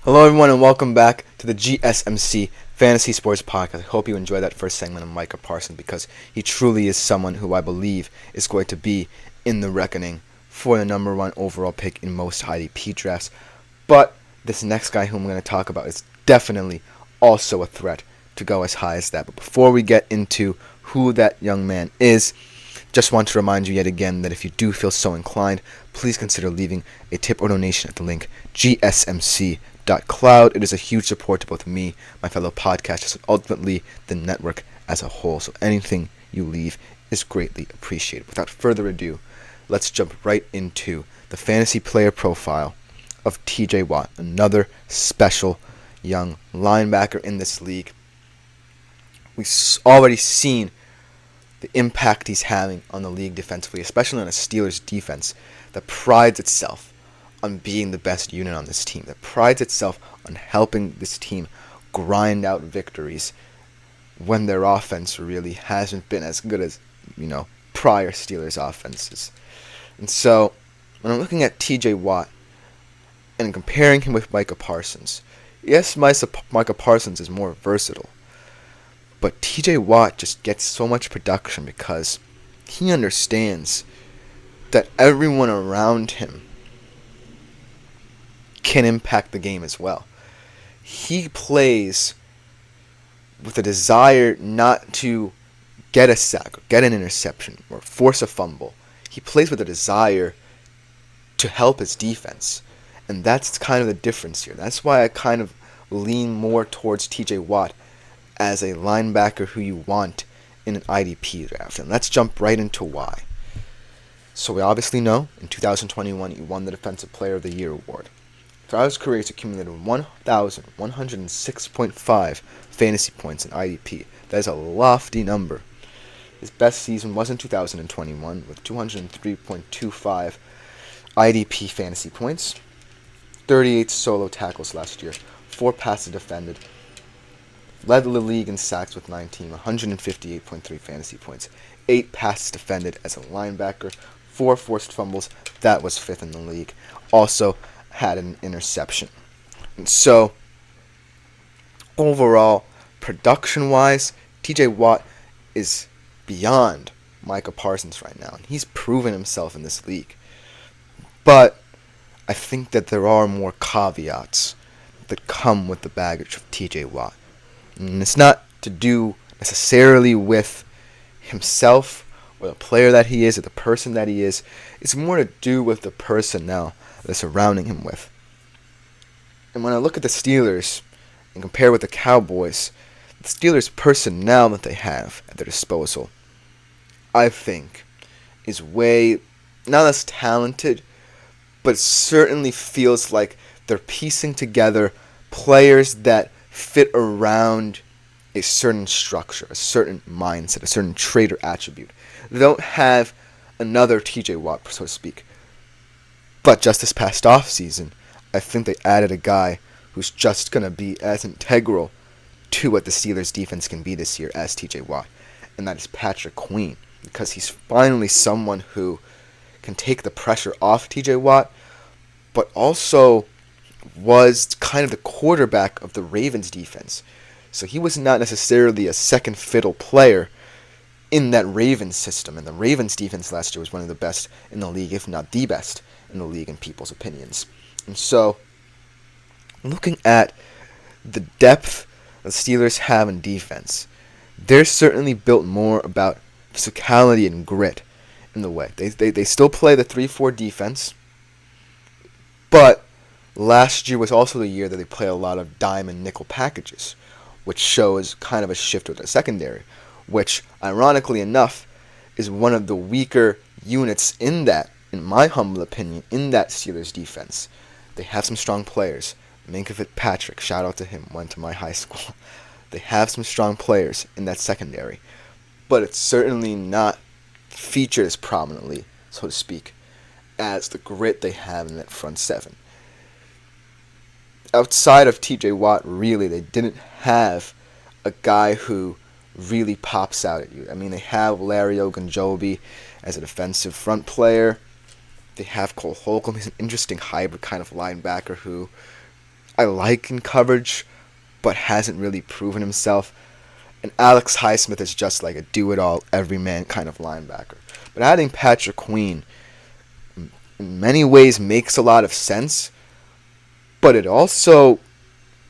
Hello, everyone, and welcome back to the GSMC Fantasy Sports Podcast. I hope you enjoyed that first segment of Micah Parsons because he truly is someone who I believe is going to be in the reckoning for the number one overall pick in most IDP drafts. But this next guy whom I'm going to talk about is definitely also a threat to go as high as that. But before we get into who that young man is, just want to remind you yet again that if you do feel so inclined, please consider leaving a tip or donation at the link gsmc.cloud. It is a huge support to both me, my fellow podcasters, and ultimately the network as a whole. So anything you leave is greatly appreciated. Without further ado, let's jump right into the fantasy player profile of TJ Watt, another special young linebacker in this league. We've already seen the impact he's having on the league defensively, especially on a Steelers defense that prides itself on being the best unit on this team, that prides itself on helping this team grind out victories when their offense really hasn't been as good as, prior Steelers offenses. And so, when I'm looking at TJ Watt and comparing him with Micah Parsons, yes, Micah Parsons is more versatile, but TJ Watt just gets so much production because he understands that everyone around him can impact the game as well. He plays with a desire not to get a sack, or get an interception, or force a fumble. He plays with a desire to help his defense. And that's kind of the difference here. That's why I kind of lean more towards TJ Watt as a linebacker who you want in an IDP draft. And let's jump right into why. So we obviously know in 2021 he won the Defensive Player of the Year award. Throughout his career, he's accumulated 1,106.5 fantasy points in IDP. That is a lofty number. His best season was in 2021 with 203.25 IDP fantasy points, 38 solo tackles last year, 4 passes defended, led the league in sacks with 19, 158.3 fantasy points, 8 passes defended as a linebacker, 4 forced fumbles. That was 5th in the league. Also had an interception. And so, overall, production-wise, TJ Watt is beyond Micah Parsons right now. And he's proven himself in this league. But I think that there are more caveats that come with the baggage of TJ Watt. And it's not to do necessarily with himself or the player that he is or the person that he is. It's more to do with the personnel that's surrounding him with. And when I look at the Steelers and compare with the Cowboys, the Steelers' personnel that they have at their disposal, I think, is way not as talented, but certainly feels like they're piecing together players that fit around a certain structure, a certain mindset, a certain trait or attribute. They don't have another TJ Watt, so to speak. But just this past offseason, I think they added a guy who's just going to be as integral to what the Steelers defense can be this year as TJ Watt. And that is Patrick Queen. Because he's finally someone who can take the pressure off TJ Watt, but also was kind of the quarterback of the Ravens defense. So he was not necessarily a second fiddle player in that Ravens system. And the Ravens defense last year was one of the best in the league, if not the best in the league in people's opinions. And so, looking at the depth the Steelers have in defense, they're certainly built more about physicality and grit in the way. They still play the 3-4 defense, but last year was also the year that they play a lot of dime and nickel packages, which shows kind of a shift with the secondary, which, ironically enough, is one of the weaker units in that, in my humble opinion, in that Steelers defense. They have some strong players. Minka Fitzpatrick, shout out to him, went to my high school. They have some strong players in that secondary, but it's certainly not featured as prominently, so to speak, as the grit they have in that front seven. Outside of TJ Watt, really, they didn't have a guy who really pops out at you. I mean, they have Larry Ogunjobi as a defensive front player. They have Cole Holcomb. He's an interesting hybrid kind of linebacker who I like in coverage, but hasn't really proven himself. And Alex Highsmith is just like a do-it-all, every-man kind of linebacker. But adding Patrick Queen in many ways makes a lot of sense, but it also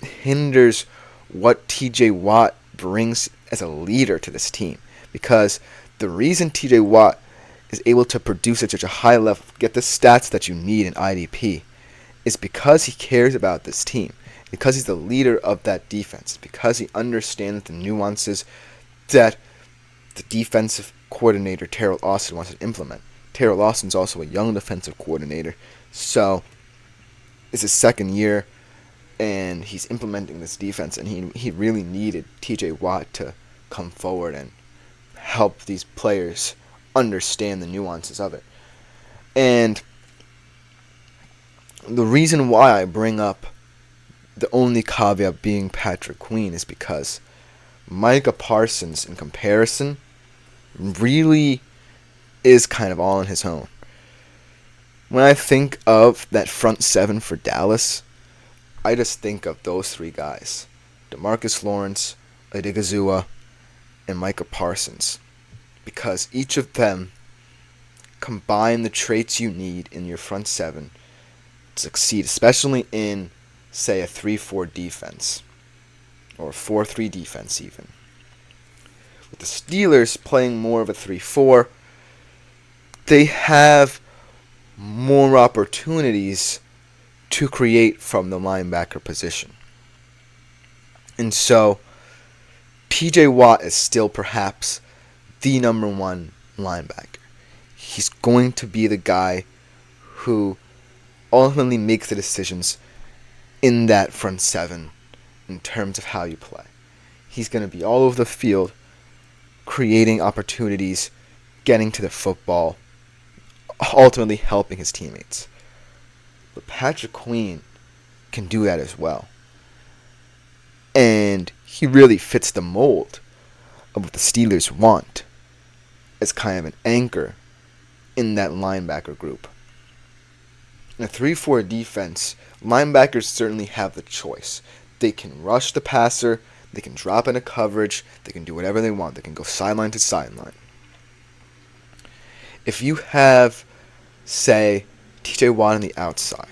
hinders what TJ Watt brings as a leader to this team. Because the reason TJ Watt is able to produce at such a high level, get the stats that you need in IDP, is because he cares about this team, because he's the leader of that defense, because he understands the nuances that the defensive coordinator Terrell Austin wants to implement. Terrell Austin's also a young defensive coordinator, so it's his second year, and he's implementing this defense, and he really needed TJ Watt to come forward and help these players understand the nuances of it. And the reason why I bring up the only caveat being Patrick Queen is because Micah Parsons, in comparison, really is kind of all on his own. When I think of that front seven for Dallas, I just think of those three guys: DeMarcus Lawrence, Odigizua, and Micah Parsons, because each of them combine the traits you need in your front seven to succeed, especially in, say, a 3-4 defense or a 4-3 defense even. With the Steelers playing more of a 3-4, they have more opportunities to create from the linebacker position. And so, TJ Watt is still perhaps the number one linebacker. He's going to be the guy who ultimately makes the decisions in that front seven in terms of how you play. He's going to be all over the field, creating opportunities, getting to the football, ultimately helping his teammates. But Patrick Queen can do that as well. And he really fits the mold of what the Steelers want as kind of an anchor in that linebacker group. In a 3-4 defense, linebackers certainly have the choice. They can rush the passer, they can drop into coverage, they can do whatever they want. They can go sideline to sideline. If you have, say, TJ Watt on the outside,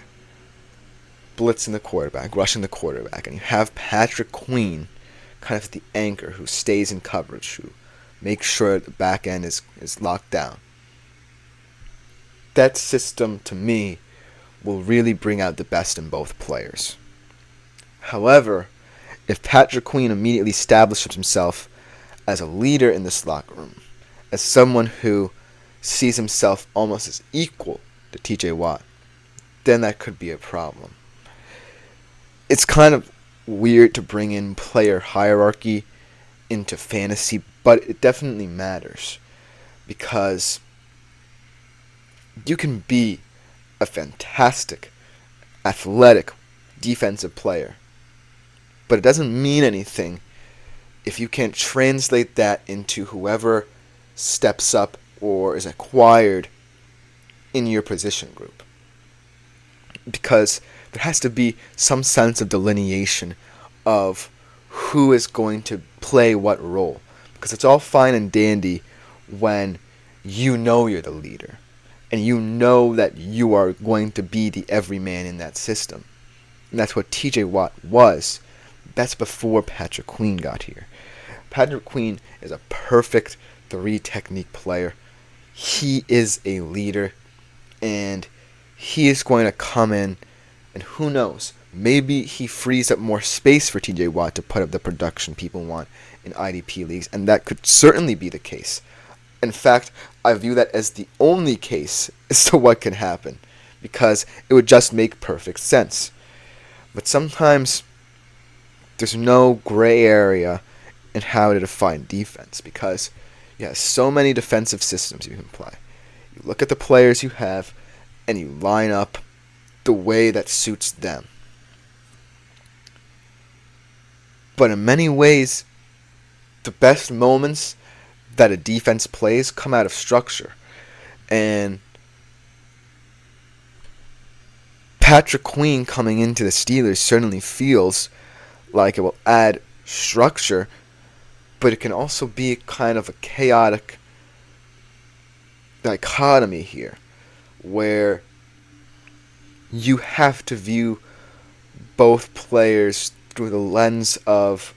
blitzing the quarterback, rushing the quarterback, and you have Patrick Queen kind of the anchor who stays in coverage, who makes sure the back end is locked down, that system, to me, will really bring out the best in both players. However, if Patrick Queen immediately establishes himself as a leader in this locker room, as someone who sees himself almost as equal to TJ Watt, then that could be a problem. It's kind of weird to bring in player hierarchy into fantasy, but it definitely matters, because you can be a fantastic, athletic, defensive player, but it doesn't mean anything if you can't translate that into whoever steps up or is acquired in your position group. Because there has to be some sense of delineation of who is going to play what role. Because it's all fine and dandy when you know you're the leader, and you know that you are going to be the everyman in that system. And that's what TJ Watt was. That's before Patrick Queen got here. Patrick Queen is a perfect 3-technique player. He is a leader, and he is going to come in, and who knows, maybe he frees up more space for TJ Watt to put up the production people want in IDP leagues, and that could certainly be the case. In fact, I view that as the only case as to what can happen, because it would just make perfect sense. But sometimes there's no gray area in how to define defense, because you have so many defensive systems you can play. You look at the players you have, and you line up the way that suits them. But in many ways, the best moments that a defense plays come out of structure. And Patrick Queen coming into the Steelers certainly feels like it will add structure, but it can also be kind of a chaotic dichotomy here, where you have to view both players through the lens of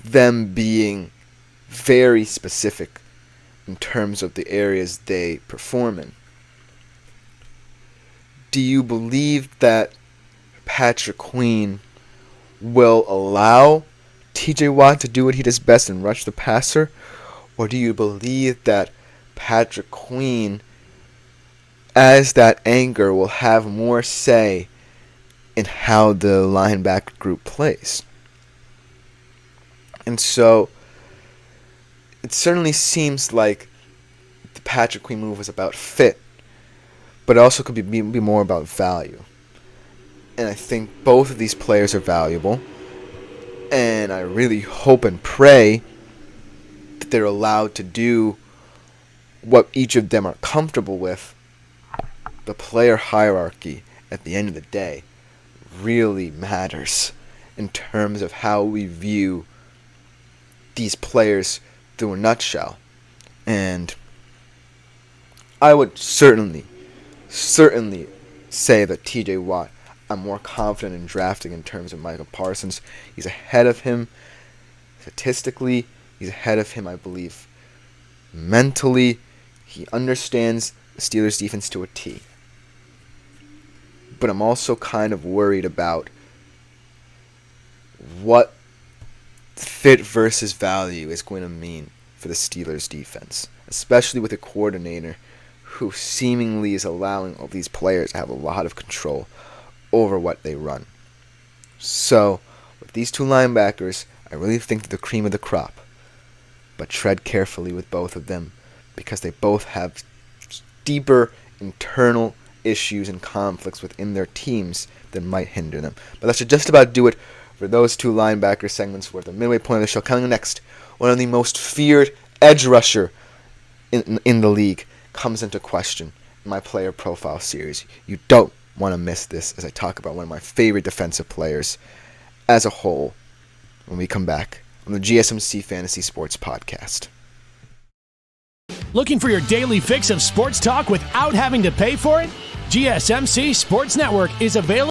them being very specific in terms of the areas they perform in. Do you believe that Patrick Queen will allow TJ Watt to do what he does best and rush the passer? Or do you believe that Patrick Queen, as that anchor, will have more say in how the linebacker group plays? And so it certainly seems like the Patrick Queen move was about fit, but it also could be more about value. And I think both of these players are valuable, and I really hope and pray that they're allowed to do what each of them are comfortable with. The player hierarchy, at the end of the day, really matters in terms of how we view these players through a nutshell. And I would certainly say that TJ Watt, I'm more confident in drafting in terms of Micah Parsons. He's ahead of him statistically. He's ahead of him, I believe, mentally. He understands the Steelers' defense to a T. But I'm also kind of worried about what fit versus value is going to mean for the Steelers' defense, especially with a coordinator who seemingly is allowing all these players to have a lot of control over what they run. So, with these two linebackers, I really think they're the cream of the crop. But tread carefully with both of them, because they both have deeper internal issues and conflicts within their teams that might hinder them. But that should just about do it for those two linebacker segments. We're at the midway point of the show. Coming next, one of the most feared edge rusher in the league comes into question in my player profile series. You don't want to miss this as I talk about one of my favorite defensive players as a whole when we come back on the GSMC Fantasy Sports Podcast. Looking for your daily fix of sports talk without having to pay for it? GSMC Sports Network is available